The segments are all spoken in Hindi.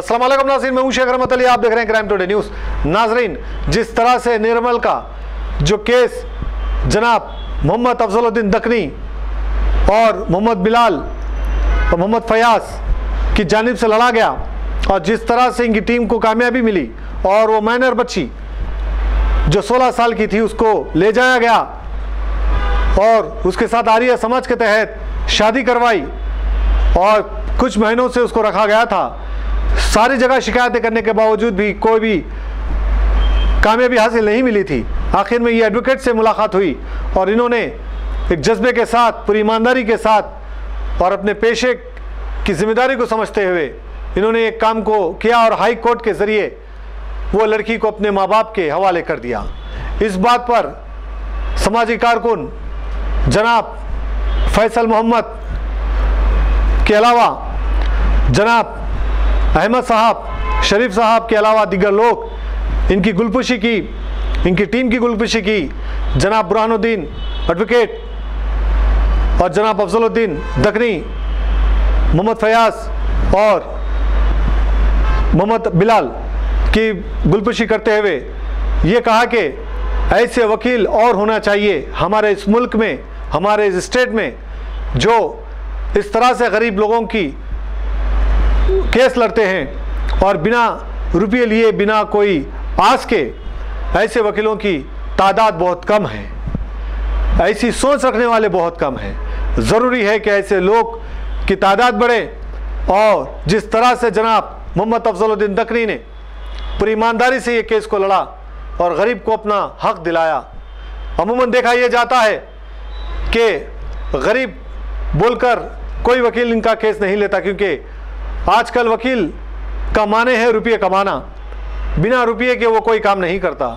अस्सलाम वालेकुम नाज़रीन, मैं हूं शेख रहमत अली, आप देख रहे हैं क्राइम टुडे न्यूज़। नाज़रीन, जिस तरह से निर्मल का जो केस जनाब मोहम्मद अफजलुद्दीन दकनी और मोहम्मद बिलाल और मोहम्मद फयाज की जानिब से लड़ा गया और जिस तरह से इनकी टीम को कामयाबी मिली और वो माइनर बच्ची जो 16 साल की थी उसको ले जाया गया और उसके साथ आर्य समाज के तहत शादी करवाई और कुछ महीनों से उसको रखा गया था। सारी जगह शिकायतें करने के बावजूद भी कोई भी कामयाबी हासिल नहीं मिली थी। आखिर में ये एडवोकेट से मुलाकात हुई और इन्होंने एक जज्बे के साथ, पूरी ईमानदारी के साथ और अपने पेशे की जिम्मेदारी को समझते हुए इन्होंने एक काम को किया और हाई कोर्ट के ज़रिए वो लड़की को अपने माँ बाप के हवाले कर दिया। इस बात पर समाजी कारकुन जनाब फैसल मोहम्मद के अलावा जनाब अहमद साहब, शरीफ साहब के अलावा दीगर लोग इनकी गुलपुशी की, इनकी टीम की गुलपुशी की। जनाब बुरहानुद्दीन एडवोकेट और जनाब अफजलुद्दीन दकनी, मोहम्मद फयाज और मोहम्मद बिलाल की गुलपुशी करते हुए ये कहा कि ऐसे वकील और होना चाहिए हमारे इस मुल्क में, हमारे इस स्टेट में, जो इस तरह से गरीब लोगों की केस लड़ते हैं और बिना रुपये लिए, बिना कोई आस के। ऐसे वकीलों की तादाद बहुत कम है, ऐसी सोच रखने वाले बहुत कम हैं। ज़रूरी है कि ऐसे लोग की तादाद बढ़े और जिस तरह से जनाब मोहम्मद अफजलुद्दीन दकनी ने पूरी ईमानदारी से ये केस को लड़ा और गरीब को अपना हक दिलाया। अमूमन देखा यह जाता है कि गरीब बोलकर कोई वकील इनका केस नहीं लेता, क्योंकि आजकल वकील का माने है रुपये कमाना, बिना रुपये के वो कोई काम नहीं करता।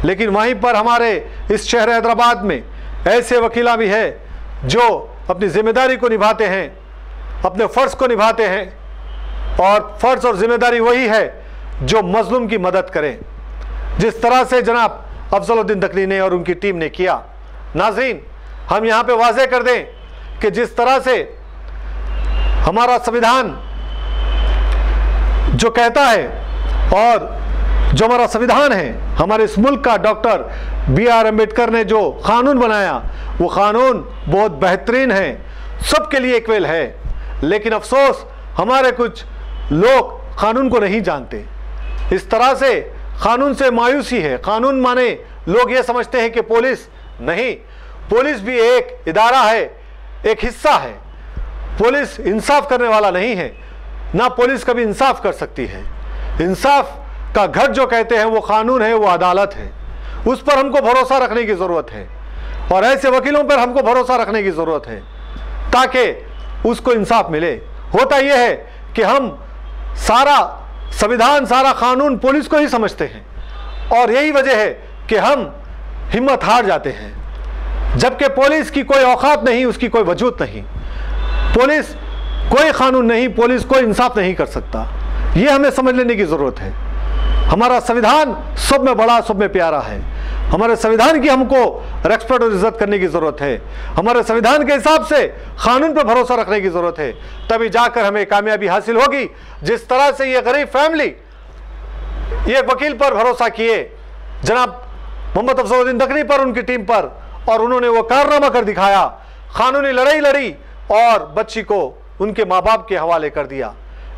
लेकिन वहीं पर हमारे इस शहर हैदराबाद में ऐसे वकीला भी है जो अपनी जिम्मेदारी को निभाते हैं, अपने फ़र्ज़ को निभाते हैं और फ़र्ज़ और ज़िम्मेदारी वही है जो मज़लूम की मदद करें, जिस तरह से जनाब अफजलुद्दीन दकनी ने और उनकी टीम ने किया। नाज़रीन, हम यहाँ पे वाज़ेह कर दें कि जिस तरह से हमारा संविधान जो कहता है और जो हमारा संविधान है, हमारे इस मुल्क का डॉक्टर B.R. अम्बेडकर ने जो क़ानून बनाया वो क़ानून बहुत बेहतरीन है, सबके लिए इक्वल है। लेकिन अफसोस हमारे कुछ लोग क़ानून को नहीं जानते। इस तरह से क़ानून से मायूसी है। क़ानून माने लोग ये समझते हैं कि पुलिस नहीं, पुलिस भी एक इदारा है, एक हिस्सा है। पुलिस इंसाफ करने वाला नहीं है, ना पुलिस कभी इंसाफ कर सकती है। इंसाफ का घर जो कहते हैं वो क़ानून है, वो अदालत है। उस पर हमको भरोसा रखने की ज़रूरत है और ऐसे वकीलों पर हमको भरोसा रखने की ज़रूरत है ताकि उसको इंसाफ मिले। होता यह है कि हम सारा संविधान, सारा क़ानून पुलिस को ही समझते हैं और यही वजह है कि हम हिम्मत हार जाते हैं, जबकि पुलिस की कोई औकात नहीं, उसकी कोई वजूद नहीं। पुलिस कोई क़ानून नहीं, पुलिस कोई इंसाफ नहीं कर सकता। ये हमें समझ लेने की ज़रूरत है। हमारा संविधान सब में बड़ा, सब में प्यारा है। हमारे संविधान की हमको रेस्पेक्ट और इज़्ज़त करने की ज़रूरत है। हमारे संविधान के हिसाब से क़ानून पर भरोसा रखने की ज़रूरत है, तभी जाकर हमें कामयाबी हासिल होगी। जिस तरह से ये गरीब फैमिली ये वकील पर भरोसा किए, जनाब मोहम्मद अफजलुद्दीन दकनी पर, उनकी टीम पर, और उन्होंने वो कारनामा कर दिखाया, क़ानूनी लड़ाई लड़ी और बच्ची को उनके माँ बाप के हवाले कर दिया।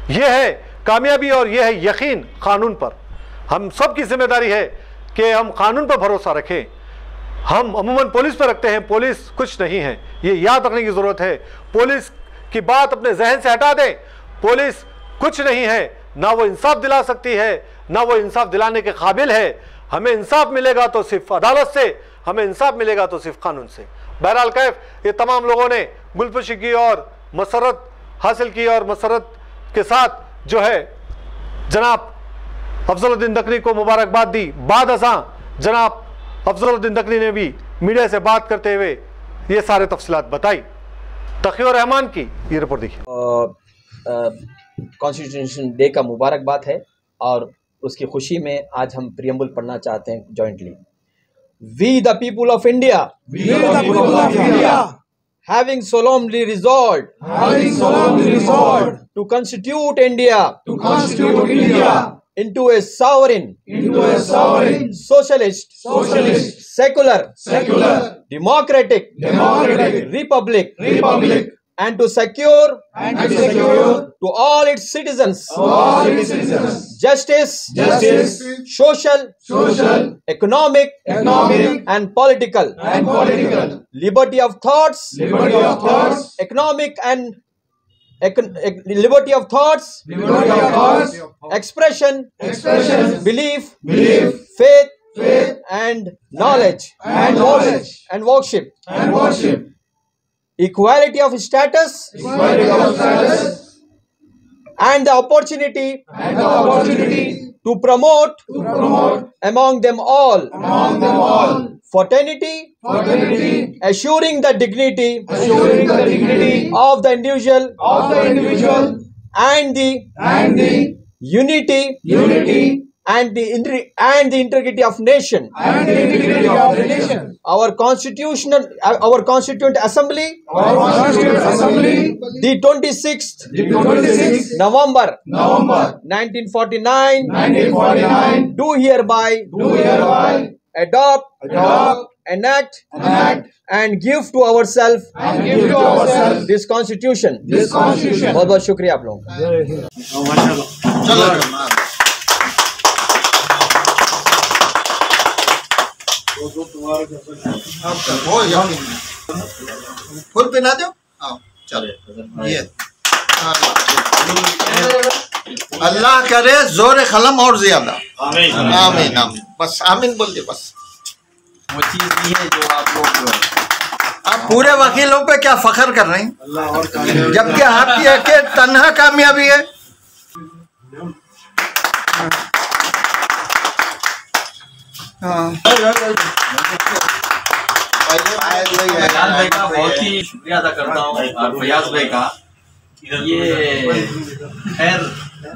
यह है कामयाबी और यह है यकीन क़ानून पर। हम सब की जिम्मेदारी है कि हम क़ानून पर भरोसा रखें। हम अमूमन पुलिस पर रखते हैं, पुलिस कुछ नहीं है, ये याद रखने की ज़रूरत है। पुलिस की बात अपने जहन से हटा दें। पुलिस कुछ नहीं है, ना वो इंसाफ दिला सकती है, ना वो इंसाफ दिलाने के काबिल है। हमें इंसाफ मिलेगा तो सिर्फ अदालत से, हमें इंसाफ मिलेगा तो सिर्फ कानून से। बहरहाल कैफ ये तमाम लोगों ने गुलपुशी की और मसरत हासिल की और मसरत के साथ जो है जनाब अफजलुद्दीन दकनी को मुबारकबाद दी। बाद अज़ां जनाब अफजलुद्दीन दकनी ने भी मीडिया से बात करते हुए ये सारे तफसीलात बताई। तक़ीउर रहमान की ये रिपोर्ट देखिए। कॉन्स्टिट्यूशन डे का मुबारकबाद है और उसकी खुशी में आज हम प्रियम्बल पढ़ना चाहते हैं jointly. We the people of India having solemnly resolved to constitute India into a sovereign, socialist, secular, democratic, republic, and to secure to all its citizens justice, social, economic, and political, liberty of thoughts, economic and liberty of thoughts, expression, belief, faith, and knowledge, and worship, equality of status, and the opportunity to promote among them all fraternity, assuring the dignity of the individual and the unity and the integrity of nation. Our constituent assembly, the 26th November 1949, do hereby adopt, enact, and give to ourselves this constitution. बहुत बहुत शुक्रिया आप लोगों का। फुल पिना दो। चलो ये अल्लाह करे जोर कलम और ज्यादा। आमीन आमीन आमीन। बस आमीन बोल दे बस। वो चीज नहीं है जो आप लोग आप पूरे वकीलों पे क्या फख्र कर रहे हैं, जबकि आपकी एक तन्हा कामयाबी है। बिलाल भाई का बहुत ही शुक्रिया अदा करता हूँ और फयाज भाई का। ये खैर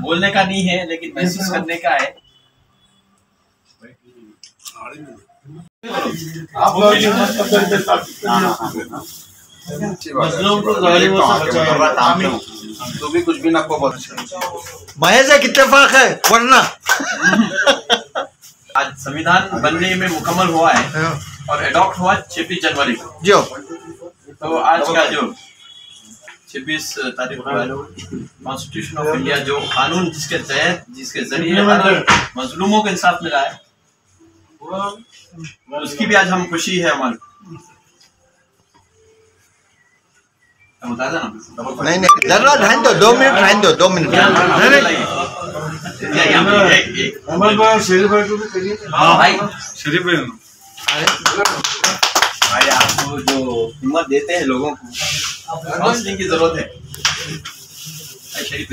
बोलने का नहीं है लेकिन महसूस करने का है। तो भी कुछ भी ना को बहुत महज एक इत्तेफाक है वरना आज संविधान बनने में मुकम्मल हुआ है और एडॉप्ट हुआ 26 जनवरी को। जो तो आज का जो 26 तारीख को कॉन्स्टिट्यूशन ऑफ इंडिया, जो कानून जिसके तहत जिसके जरिए मजलूमों को इंसाफ मिला है, उसकी भी आज हम खुशी है हमारी। नहीं नहीं जरा रहने दो, 2 मिनट रहने दो, 2 मिनट। भाई आपको जो हिम्मत देते हैं लोगों को, काउंसलिंग की जरूरत है। शरीफ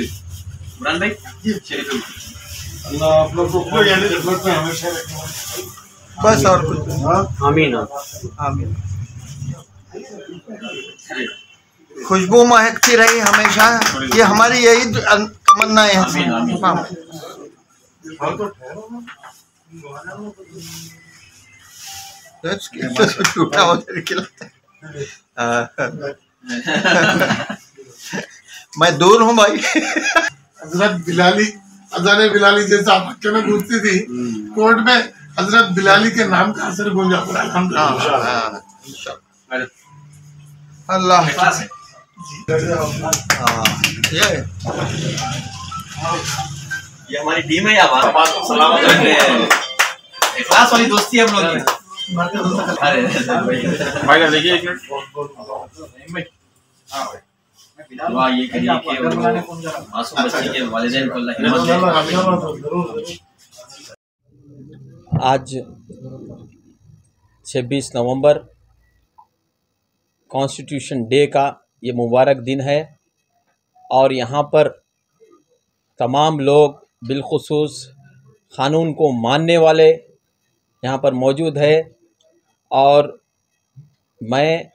बुरान भाई, शरीफ आप लोग को हमेशा बस और कुछ। आमीन आमीन। खुशबू महकती रही हमेशा, ये हमारी यही तमन्ना है। मैं दूर हूँ भाई। हजरत बिलाली, अजान बिलाली जैसा आपके में गूंजती थी कोर्ट में, हजरत बिलाली के नाम का असर गूंजा पूरा। अल्लाह ये हमारी टीम है। इखलास वाली दोस्ती है हम लोग की। भाई देखिए एक मिनट, दुआ ये करिए कि मासूम बच्चे के वालिदैन को अल्लाह हिम्मत दे। आज 26 नवंबर कॉन्स्टिट्यूशन डे का ये मुबारक दिन है और यहाँ पर तमाम लोग बिलखुसूस क़ानून को मानने वाले यहाँ पर मौजूद है और मैं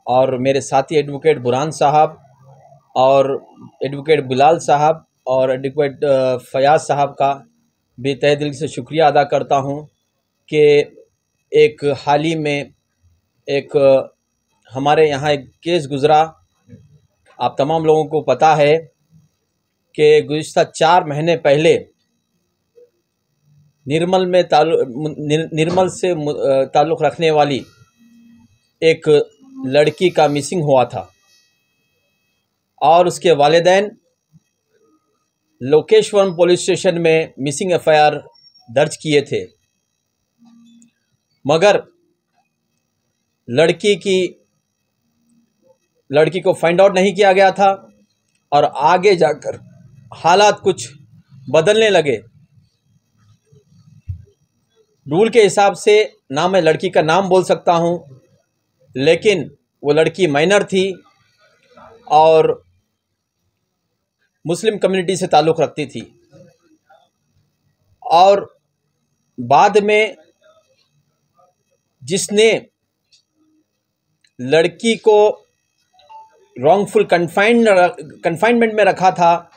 और मेरे साथी एडवोकेट बुरहान साहब और एडवोकेट बिलाल साहब और एडवोकेट फयाज साहब का बेतहे दिल से शुक्रिया अदा करता हूँ कि एक हाल ही में एक हमारे यहाँ एक केस गुज़रा, आप तमाम लोगों को पता है कि गुज़िश्ता 4 महीने पहले निर्मल से ताल्लुक़ रखने वाली एक लड़की का मिसिंग हुआ था और उसके वालिदैन लोकेश्वरम पुलिस स्टेशन में मिसिंग एफआईआर दर्ज किए थे, मगर लड़की को फाइंड आउट नहीं किया गया था और आगे जाकर हालात कुछ बदलने लगे। रूल के हिसाब से ना मैं लड़की का नाम बोल सकता हूं, लेकिन वो लड़की माइनर थी और मुस्लिम कम्युनिटी से ताल्लुक़ रखती थी। और बाद में जिसने लड़की को रॉन्गफुल कन्फाइनमेंट में रखा था,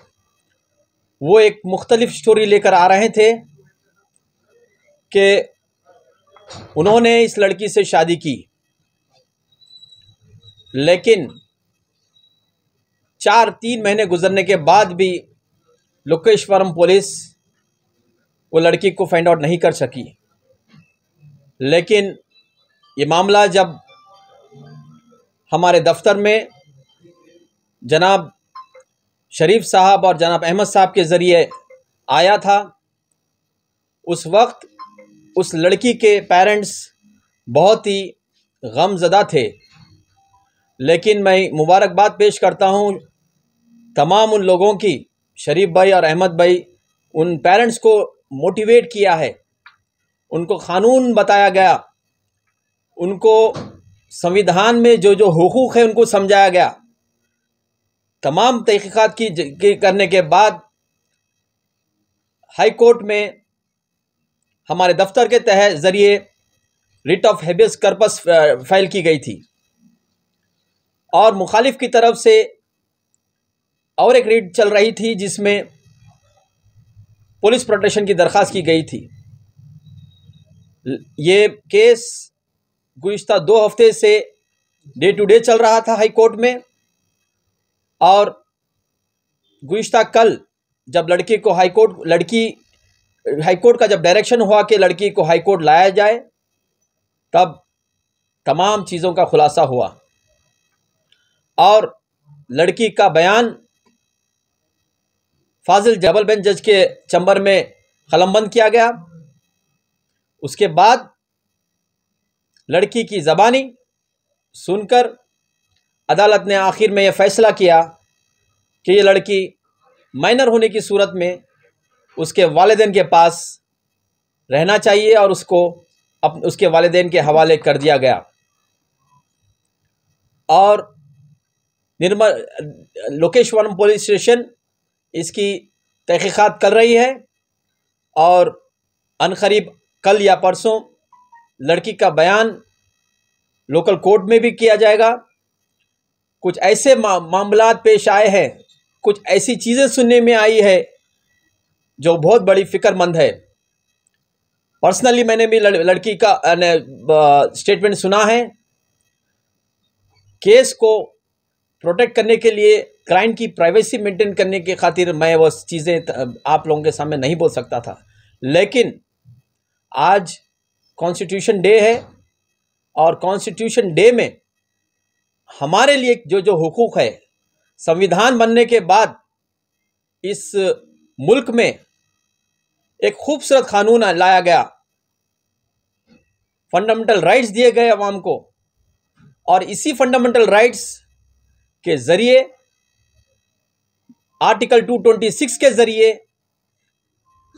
वो एक मुख्तलिफ स्टोरी लेकर आ रहे थे कि उन्होंने इस लड़की से शादी की, लेकिन 3 महीने गुजरने के बाद भी लोकेश्वरम पुलिस वो लड़की को फाइंड आउट नहीं कर सकी। लेकिन ये मामला जब हमारे दफ्तर में जनाब शरीफ साहब और जनाब अहमद साहब के ज़रिए आया था, उस वक्त उस लड़की के पेरेंट्स बहुत ही गमज़दा थे। लेकिन मैं मुबारकबाद पेश करता हूँ तमाम उन लोगों की, शरीफ भाई और अहमद भाई, उन पेरेंट्स को मोटिवेट किया है, उनको क़ानून बताया गया, उनको संविधान में जो हुकूक़ है उनको समझाया गया। तमाम तहक़ीक़ात करने के बाद हाई कोर्ट में हमारे दफ्तर के तहत ज़रिए writ of habeas corpus file की गई थी और मुखालिफ की तरफ से और एक रिट चल रही थी जिसमें पुलिस प्रोटेक्शन की दरख्वास्त की गई थी। ये केस गुज़िश्ता 2 हफ्ते से डे टू डे चल रहा था हाई कोर्ट में, और गुज़िश्ता कल जब लड़की को हाई कोर्ट का जब डायरेक्शन हुआ कि लड़की को हाई कोर्ट लाया जाए, तब तमाम चीज़ों का खुलासा हुआ और लड़की का बयान फाजिल जबलबंद जज के चैम्बर में कलमबंद किया गया। उसके बाद लड़की की ज़बानी सुनकर अदालत ने आखिर में यह फ़ैसला किया कि ये लड़की माइनर होने की सूरत में उसके वालिदैन के पास रहना चाहिए और उसको उसके वालिदैन के हवाले कर दिया गया। और लोकेश्वरम पुलिस स्टेशन इसकी तहक़ीक़ात कर रही है और अनक़रीब कल या परसों लड़की का बयान लोकल कोर्ट में भी किया जाएगा। कुछ ऐसे मामलात पेश आए हैं, कुछ ऐसी चीज़ें सुनने में आई है जो बहुत बड़ी फ़िक्रमंद है। पर्सनली मैंने भी लड़की का स्टेटमेंट सुना है। केस को प्रोटेक्ट करने के लिए, क्लाइंट की प्राइवेसी मेंटेन करने के खातिर मैं वो चीज़ें आप लोगों के सामने नहीं बोल सकता था, लेकिन आज कॉन्स्टिट्यूशन डे है और कॉन्स्टिट्यूशन डे में हमारे लिए जो हुकूक़ है, संविधान बनने के बाद इस मुल्क में एक खूबसूरत कानून लाया गया, फंडामेंटल राइट्स दिए गए अवाम को, और इसी फंडामेंटल राइट्स के ज़रिए आर्टिकल 226 के ज़रिए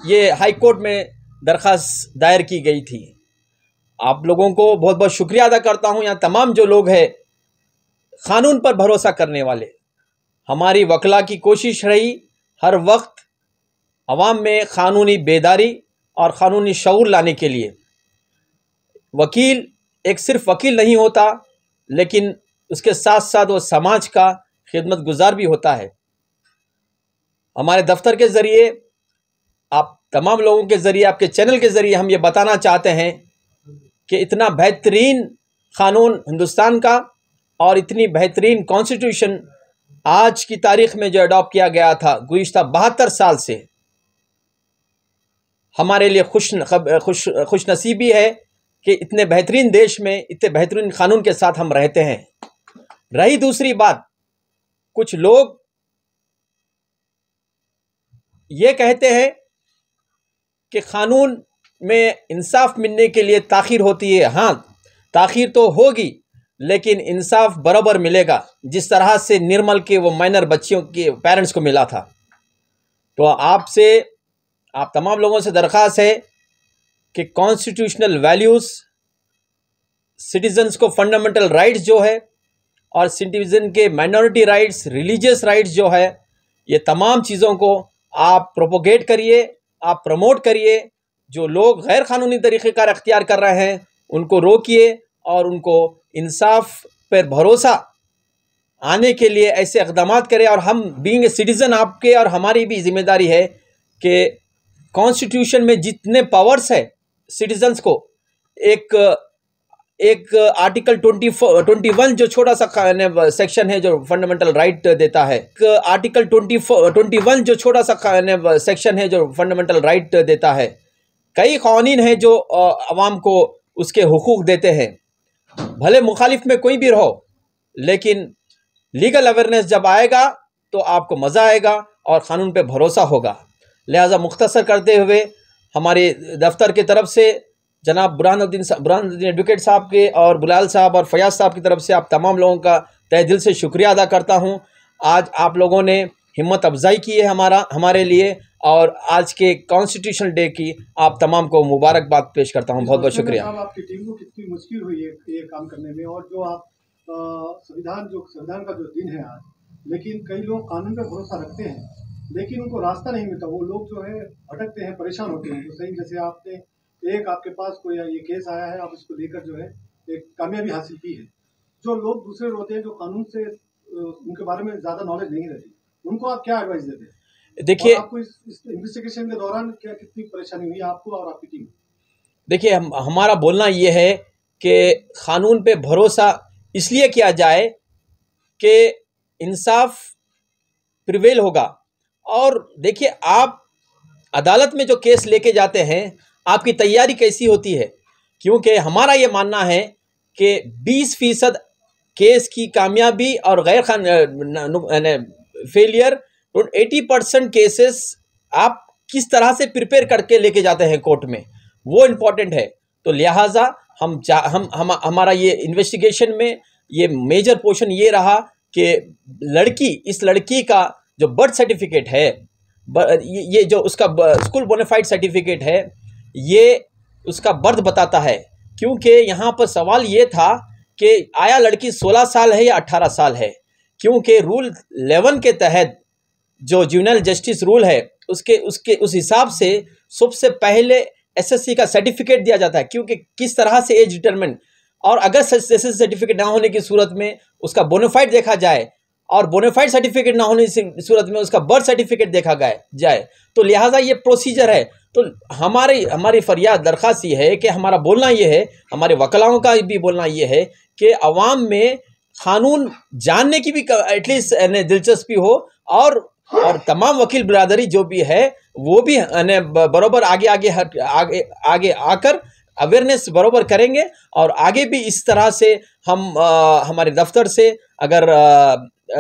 ये हाई कोर्ट में दरख्वास्त दायर की गई थी। आप लोगों को बहुत बहुत शुक्रिया अदा करता हूँ, यहाँ तमाम जो लोग हैं क़ानून पर भरोसा करने वाले। हमारी वकला की कोशिश रही हर वक्त अवाम में क़ानूनी बेदारी और क़ानूनी शऊर लाने के लिए। वकील एक सिर्फ वकील नहीं होता, लेकिन उसके साथ साथ वो समाज का खिदमत गुजार भी होता है। हमारे दफ्तर के ज़रिए, आप तमाम लोगों के ज़रिए, आपके चैनल के ज़रिए हम ये बताना चाहते हैं कि इतना बेहतरीन क़ानून हिंदुस्तान का और इतनी बेहतरीन कॉन्स्टिट्यूशन आज की तारीख में जो अडॉप्ट किया गया था गुज़िश्ता 72 साल से, हमारे लिए खुश नसीबी है कि इतने बेहतरीन देश में इतने बेहतरीन कानून के साथ हम रहते हैं। रही दूसरी बात, कुछ लोग ये कहते हैं कि कानून में इंसाफ मिलने के लिए ताख़ीर होती है। हाँ, ताख़ीर तो होगी, लेकिन इंसाफ बराबर मिलेगा, जिस तरह से निर्मल के वो माइनर बच्चियों के पेरेंट्स को मिला था। तो आपसे, आप तमाम लोगों से दरख्वास्त है कि कॉन्स्टिट्यूशनल वैल्यूज़, सिटीजन्स को फंडामेंटल राइट्स जो है और सिटीजन के माइनॉरिटी राइट्स, रिलीजियस राइट्स जो है, ये तमाम चीज़ों को आप प्रोपोगेट करिए, आप प्रमोट करिए। जो लोग गैर कानूनी तरीक़ेकार अख्तियार कर रहे हैं उनको रोकिए और उनको इंसाफ पर भरोसा आने के लिए ऐसे इक़दामात करें। और हम बीइंग ए सिटीज़न, आपके और हमारी भी जिम्मेदारी है कि कॉन्स्टिट्यूशन में जितने पावर्स है सिटीजन्स को, एक आर्टिकल 21 जो छोटा सा सेक्शन है जो फंडामेंटल राइट देता है, आर्टिकल 21 जो छोटा सा सेक्शन है जो फंडामेंटल राइट देता है। कई कानून हैं जो अवाम को उसके हुकूक देते हैं, भले मुखालिफ में कोई भी रहो, लेकिन लीगल अवेयरनेस जब आएगा तो आपको मज़ा आएगा और क़ानून पे भरोसा होगा। लिहाजा मुख्तसर करते हुए हमारे दफ्तर की तरफ से जनाब बुरहानुद्दीन एडवोकेट साहब के और बुलाल साहब और फयाज साहब की तरफ से आप तमाम लोगों का तहे दिल से शुक्रिया अदा करता हूँ। आज आप लोगों ने हिम्मत अफजाई की है हमारे लिए, और आज के कॉन्स्टिट्यूशनल डे की आप तमाम को मुबारकबाद पेश करता हूँ। बहुत बहुत शुक्रिया। आपकी टीम को कितनी मुश्किल हुई है ये काम करने में, और जो आप संविधान का जो दिन है आज, लेकिन कई लोग कानून पर भरोसा रखते हैं लेकिन उनको रास्ता नहीं मिलता, वो लोग जो है भटकते हैं, परेशान होते हैं। तो सही, जैसे आपके पास कोई ये केस आया है, आप इसको लेकर जो है एक कामयाबी हासिल की है। जो लोग दूसरे होते हैं जो कानून से उनके बारे में ज़्यादा नॉलेज नहीं रहती, उनको आप क्या एडवाइस देते हैं? देखिए, आपको इस इन्वेस्टिगेशन के दौरान कितनी परेशानी हुई आपको और आपकी टीम? देखिए, हमारा बोलना ये है कि कानून पे भरोसा इसलिए किया जाए कि इंसाफ प्रिवेल होगा। और देखिए, आप अदालत में जो केस लेके जाते हैं, आपकी तैयारी कैसी होती है? क्योंकि हमारा ये मानना है कि 20% केस की कामयाबी और गैर फेलियर, 80% केसेस आप किस तरह से प्रिपेयर करके लेके जाते हैं कोर्ट में, वो इम्पॉर्टेंट है। तो लिहाजा हमारा ये इन्वेस्टिगेशन में ये मेजर पोर्शन ये रहा कि इस लड़की का जो बर्थ सर्टिफिकेट है, ये जो उसका स्कूल बोनाफाइड सर्टिफिकेट है, ये उसका बर्थ बताता है। क्योंकि यहाँ पर सवाल ये था कि आया लड़की 16 साल है या 18 साल है, क्योंकि रूल 11 के तहत जो जुवेनाइल जस्टिस रूल है उस हिसाब से सबसे पहले एसएससी का सर्टिफिकेट दिया जाता है। क्योंकि किस तरह से एज डिटरमिन, और अगर एसएससी सर्टिफिकेट ना होने की सूरत में उसका बोनाफाइड देखा जाए, और बोनाफाइड सर्टिफिकेट ना होने की सूरत में उसका बर्थ सर्टिफिकेट देखा जाए, तो लिहाजा ये प्रोसीजर है। तो हमारी फरियाद दरख्वास्त ये है कि हमारा बोलना ये है, हमारे वकलाओं का भी बोलना ये है कि अवाम में कानून जानने की भी एटलीस्ट दिलचस्पी हो, और तमाम वकील बिरादरी जो भी है वो भी बराबर आगे आकर अवेयरनेस बराबर करेंगे। और आगे भी इस तरह से हम हमारे दफ्तर से अगर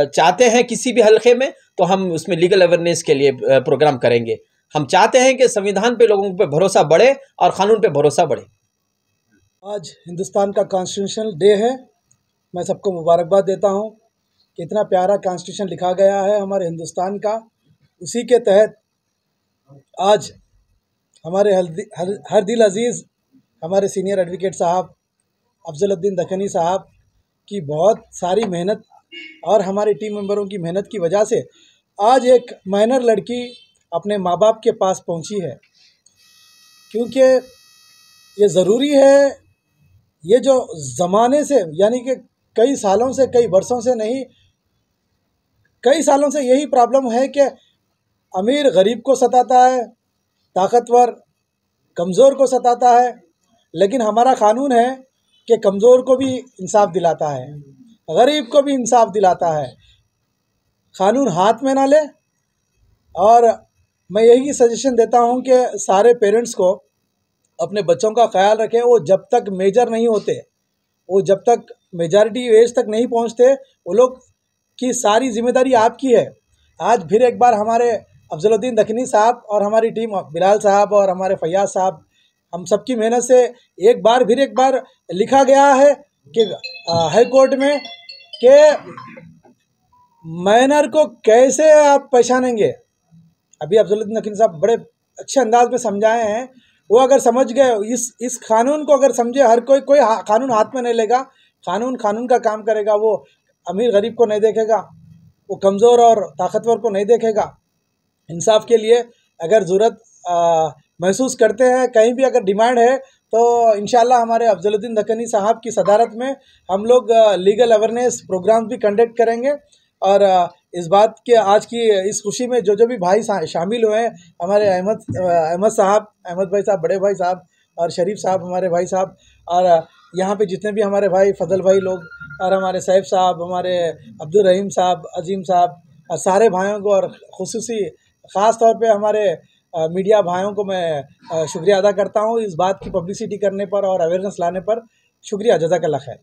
चाहते हैं किसी भी हल्के में, तो हम उसमें लीगल अवेयरनेस के लिए प्रोग्राम करेंगे। हम चाहते हैं कि संविधान पे लोगों पे भरोसा बढ़े और कानून पे भरोसा बढ़े। आज हिंदुस्तान का कॉन्स्टिट्यूशनल डे है। मैं सबको मुबारकबाद देता हूं कि इतना प्यारा कॉन्स्टिट्यूशन लिखा गया है हमारे हिंदुस्तान का। उसी के तहत आज हमारे हरदिल अजीज़ हमारे सीनियर एडवोकेट साहब अफजलुद्दीन दखनी साहब की बहुत सारी मेहनत और हमारी टीम मेंबरों की मेहनत की वजह से आज एक माइनर लड़की अपने माँ बाप के पास पहुंची है। क्योंकि ये ज़रूरी है, ये जो ज़माने से, यानी कि कई सालों से, कई वर्षों से नहीं, कई सालों से यही प्रॉब्लम है कि अमीर गरीब को सताता है, ताकतवर कमज़ोर को सताता है। लेकिन हमारा कानून है कि कमज़ोर को भी इंसाफ दिलाता है, गरीब को भी इंसाफ दिलाता है। कानून हाथ में ना ले। और मैं यही सजेशन देता हूं कि सारे पेरेंट्स को अपने बच्चों का ख्याल रखें। वो जब तक मेजर नहीं होते, वो जब तक मेजॉरिटी एज तक नहीं पहुंचते, वो लोग की सारी जिम्मेदारी आपकी है। आज फिर एक बार हमारे अफजलुद्दीन दखनी साहब और हमारी टीम बिलाल साहब और हमारे फैयाज साहब, हम सबकी मेहनत से एक बार लिखा गया है कि हाई कोर्ट में कि माइनर को कैसे आप पहचानेंगे। अभी अफजलुद्दीन दखनी साहब बड़े अच्छे अंदाज में समझाए हैं। वो अगर समझ गए, इस कानून को अगर समझे, हर कोई कानून हाथ में नहीं लेगा, कानून का काम करेगा। वो अमीर गरीब को नहीं देखेगा, वो कमज़ोर और ताकतवर को नहीं देखेगा। इंसाफ के लिए अगर ज़रूरत महसूस करते हैं, कहीं भी अगर डिमांड है, तो इंशाल्लाह हमारे अफजलुद्दीन दखनी साहब की सदारत में हम लोग लीगल अवेयरनेस प्रोग्राम भी कंडक्ट करेंगे। और इस बात के आज की इस खुशी में जो भी भाई शामिल हुए हैं, हमारे अहमद भाई साहब, बड़े भाई साहब, और शरीफ साहब हमारे भाई साहब, और यहाँ पे जितने भी हमारे भाई फजल भाई लोग, और हमारे सैफ साहब, हमारे अब्दुल रहीम साहब, अजीम साहब, सारे भाइयों को, और खुसूसी ख़ास तौर पे हमारे मीडिया भाइयों को मैं शुक्रिया अदा करता हूँ इस बात की पब्लिसिटी करने पर और अवेयरनेस लाने पर। शुक्रिया, जज़ाकल्लाह खैर।